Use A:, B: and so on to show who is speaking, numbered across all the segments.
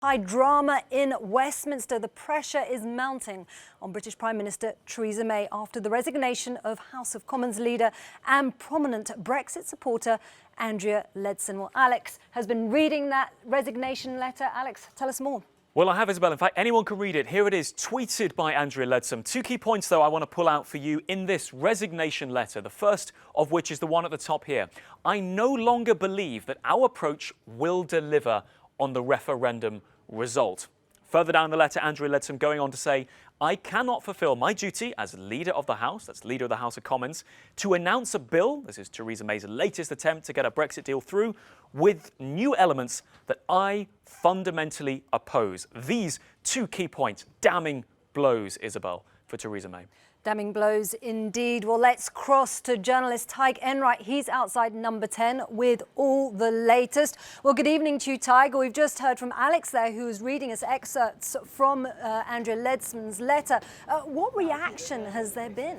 A: High drama in Westminster. The pressure is mounting on British Prime Minister Theresa May after the resignation of House of Commons leader and prominent Brexit supporter Andrea Leadsom. Well, Alex has been reading that resignation letter. Alex, tell us more.
B: Well, I have, Isabel. In fact, anyone can read it. Here it is, tweeted by Andrea Leadsom. Two key points, though, I want to pull out for you in this resignation letter, the first of which is the one at the top here. I no longer believe that our approach will deliver on the referendum result. Further down the letter, Andrea Leadsom going on to say, I cannot fulfil my duty as leader of the House, that's leader of the House of Commons, to announce a bill, this is Theresa May's latest attempt to get a Brexit deal through, with new elements that I fundamentally oppose. These two key points, damning blows, Isabel, for Theresa May.
A: Damning blows indeed. Well, let's cross to journalist Tig Enright. He's outside number 10 with all the latest. Well, good evening to you, Tig. We've just heard from Alex there, who was reading us excerpts from Andrea Leadsom's letter. What reaction has there been?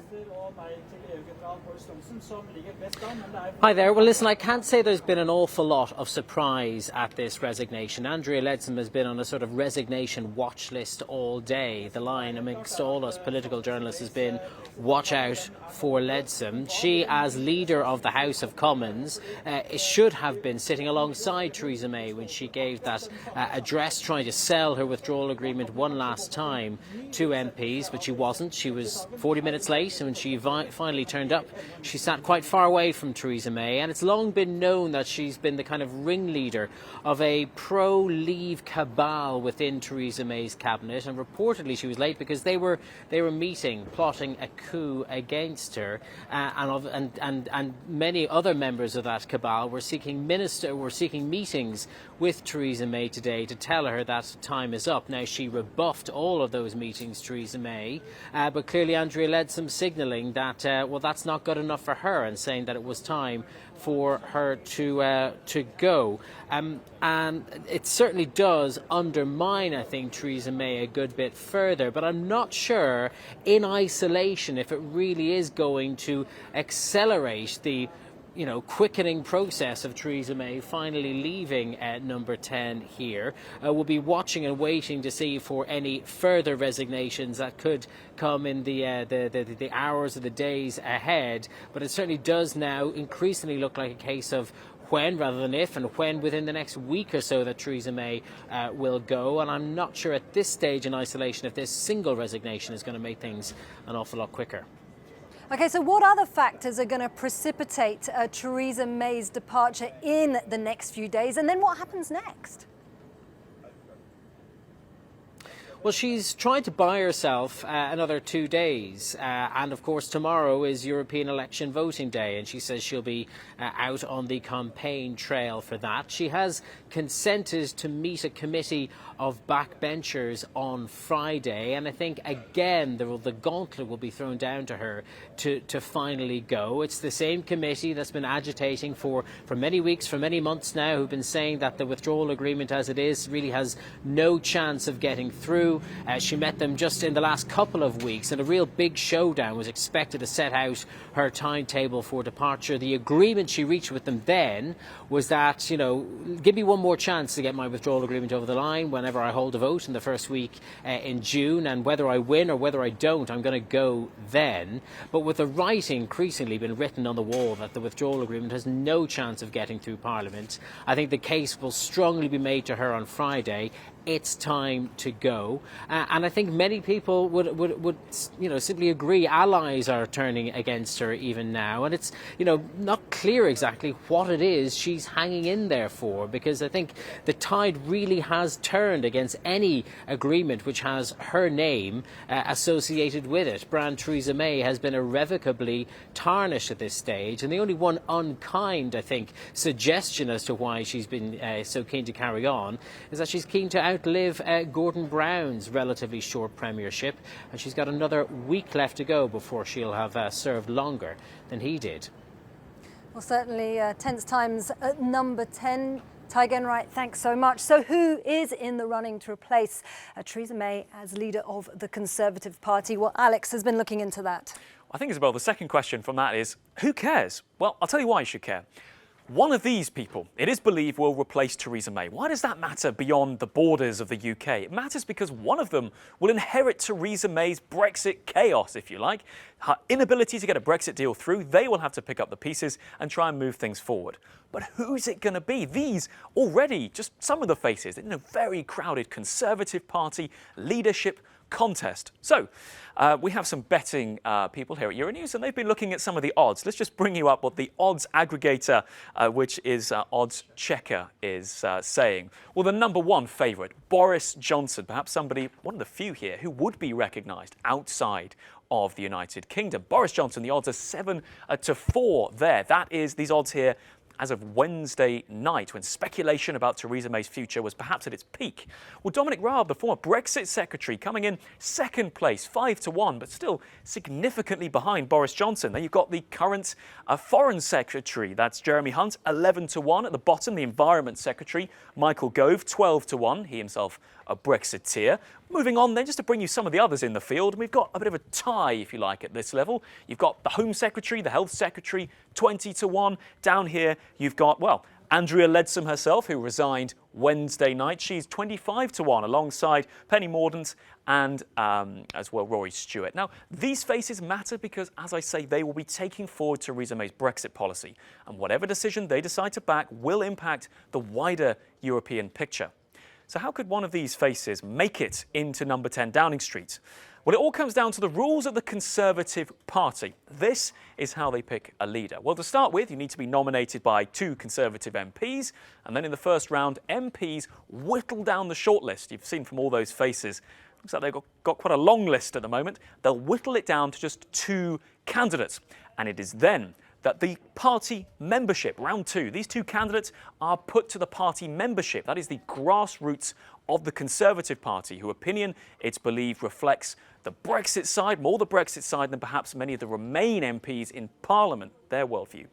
C: Hi there. Well, listen, I can't say there's been an awful lot of surprise at this resignation. Andrea Leadsom has been on a sort of resignation watch list all day. The line amongst all us political journalists has been, watch out for Leadsom. She, as leader of the House of Commons, should have been sitting alongside Theresa May when she gave that address trying to sell her withdrawal agreement one last time to MPs, but she wasn't. She was 40 minutes late, and when she finally turned up, she sat quite far away from Theresa May, and it's long been known that she's been the kind of ringleader of a pro-Leave cabal within Theresa May's cabinet, and reportedly she was late because they were meeting, plotting a coup against her, and many other members of that cabal were seeking meetings with Theresa May today to tell her that time is up. Now, she rebuffed all of those meetings, Theresa May, but clearly Andrea Leadsom signalling that well, that's not good enough for her, and saying that it was time for her to go. And it certainly does undermine, I think, Theresa May a good bit further, but I'm not sure in isolation if it really is going to accelerate the quickening process of Theresa May finally leaving number 10 here. We'll be watching and waiting to see for any further resignations that could come in the hours or the days ahead, but it certainly does now increasingly look like a case of when rather than if, and when within the next week or so that Theresa May will go. And I'm not sure at this stage in isolation if this single resignation is going to make things an awful lot quicker.
A: OK, so what other factors are going to precipitate Theresa May's departure in the next few days? And then what happens next?
C: Well, she's trying to buy herself another 2 days. And, of course, tomorrow is European election voting day, and she says she'll be out on the campaign trail for that. She has consented to meet a committee of backbenchers on Friday, and I think, again, the gauntlet will be thrown down to her to finally go. It's the same committee that's been agitating for many weeks, for many months now, who've been saying that the withdrawal agreement as it is really has no chance of getting through. She met them just in the last couple of weeks, and a real big showdown was expected to set out her timetable for departure. The agreement she reached with them then was that, give me one more chance to get my withdrawal agreement over the line whenever I hold a vote in the first week in June, and whether I win or whether I don't, I'm going to go then. But with the writing increasingly been written on the wall that the withdrawal agreement has no chance of getting through Parliament, I think the case will strongly be made to her on Friday. It's time to go. And I think many people would simply agree. Allies are turning against her even now. And it's, not clear exactly what it is she's hanging in there for, because I think the tide really has turned against any agreement which has her name associated with it. Brand Theresa May has been irrevocably tarnished at this stage. And the only one unkind, I think, suggestion as to why she's been so keen to carry on is that she's keen to outlive Gordon Brown's relatively short premiership, and she's got another week left to go before she'll have served longer than he did.
A: Well, certainly tense times at number 10. Tig Enright, thanks so much. So who is in the running to replace Theresa May as leader of the Conservative Party? Well, Alex has been looking into that.
B: I think, Isabel, the second question from that is, who cares? Well, I'll tell you why you should care. One of these people, it is believed, will replace Theresa May. Why does that matter beyond the borders of the UK? It matters because one of them will inherit Theresa May's Brexit chaos, if you like. Her inability to get a Brexit deal through, they will have to pick up the pieces and try and move things forward. But who's it going to be? These already, just some of the faces, in a very crowded Conservative Party leadership contest. So, we have some betting people here at Euronews, and they've been looking at some of the odds. Let's just bring you up what the odds aggregator, which is Odds Checker, is saying. Well, the number one favourite, Boris Johnson, perhaps somebody, one of the few here, who would be recognised outside of the United Kingdom. Boris Johnson, the odds are 7-4 there. That is, these odds here as of Wednesday night, when speculation about Theresa May's future was perhaps at its peak. Well, Dominic Raab, the former Brexit secretary, coming in second place, 5-1, but still significantly behind Boris Johnson. Then you've got the current foreign secretary, that's Jeremy Hunt, 11-1. At the bottom, the environment secretary, Michael Gove, 12-1. He himself a Brexiteer. Moving on then, just to bring you some of the others in the field, we've got a bit of a tie, if you like, at this level. You've got the Home Secretary, the Health Secretary, 20-1. Down here, you've got, well, Andrea Leadsom herself, who resigned Wednesday night. She's 25-1, alongside Penny Mordaunt and, as well, Rory Stewart. Now, these faces matter because, as I say, they will be taking forward Theresa May's Brexit policy. And whatever decision they decide to back will impact the wider European picture. So how could one of these faces make it into number 10 Downing Street? Well, it all comes down to the rules of the Conservative Party. This is how they pick a leader. Well, to start with, you need to be nominated by 2 Conservative MPs, and then in the first round, MPs whittle down the shortlist. You've seen from all those faces. Looks like they've got quite a long list at the moment. They'll whittle it down to just 2 candidates, and it is then that the party membership, round 2, these 2 candidates are put to the party membership. That is the grassroots of the Conservative Party, whose opinion, it's believed, reflects the Brexit side, more the Brexit side than perhaps many of the Remain MPs in Parliament, their worldview.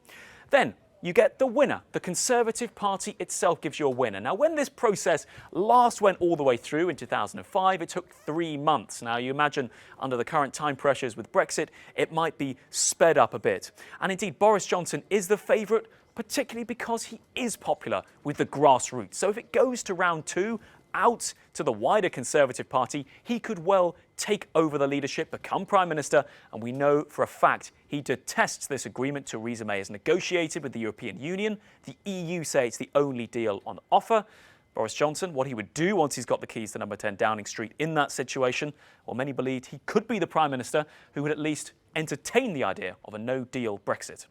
B: Then you get the winner. The Conservative Party itself gives you a winner. Now, when this process last went all the way through in 2005, it took 3 months. Now, you imagine under the current time pressures with Brexit, it might be sped up a bit. And indeed, Boris Johnson is the favourite, particularly because he is popular with the grassroots. So if it goes to round 2, out to the wider Conservative Party, he could well take over the leadership, become Prime Minister, and we know for a fact he detests this agreement Theresa May has negotiated with the European Union. The EU say it's the only deal on offer. Boris Johnson, what he would do once he's got the keys to number 10 Downing Street in that situation, well, many believed he could be the Prime Minister who would at least entertain the idea of a no-deal Brexit.